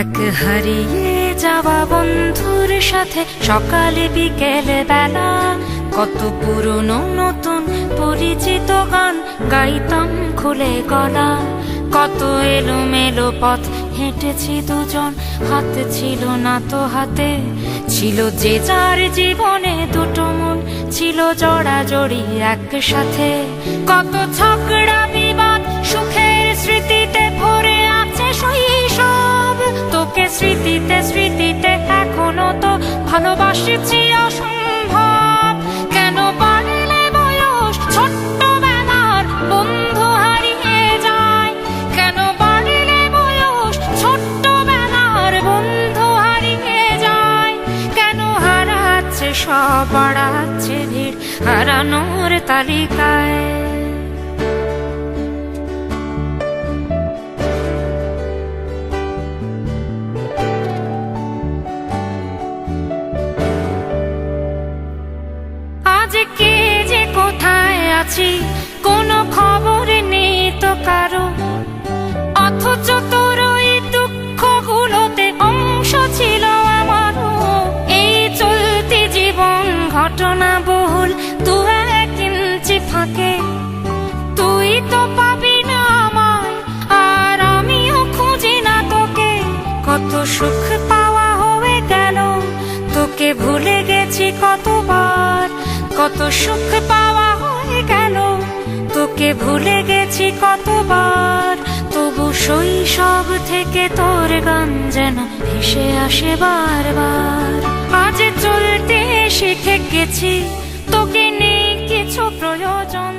এক হারিয়ে যাওয়া বন্ধুর সাথে সকালে বিকেলে বেলা কত পুরনো নতুন পরিচিত গান গাইতাম খুলে গলা। কত এলোমেলো পথ হেঁটেছি দুজন, হাত ছিল না তো হাতে। ছিল যে যার জীবনে দুটো মন, ছিল জড়াজড়ি একসাথে। কত ঝগড়া বিবাদ সুখের স্মৃতিতে ভরে আছে শৈশব। তোকে স্মৃতিতে স্মৃতিতে এখনো তো ভালোবাসছি অসম্ভব। কেন বাড়লে বয়স ছোট্টবেলার বন্ধু হারিয়ে যায়? কেন বাড়লে বয়স ছোট্টবেলার বন্ধু হারিয়ে যায়? কেন হারাচ্ছে সব, বাড়াচ্ছে ভিড় হারানোর তালিকায়? কে যে কোথায় আছি কোনো খবর নেই তো কারো, অথচ তোর ওই দুঃখগুলোতে অংশ ছিল আমারও। এই চলতি জীবন ঘটনা বহুল দু এক ইঞ্চি ফাঁকে। তুই তো পাবি না আমায় আর আমিও খুঁজি না তোকে। কত সুখ পাওয়া হয়ে গেল, তোকে ভুলে গেছি কতবার। কত সুখ পাওয়া হয়ে গেল, তোকে ভুলে গেছি কতবার। তবু শৈশব থেকে তোর গান যেন ভেসে আসে বারবার। আজ চলতে শিখে গেছি, তোকে নেই কিছু প্রয়োজন।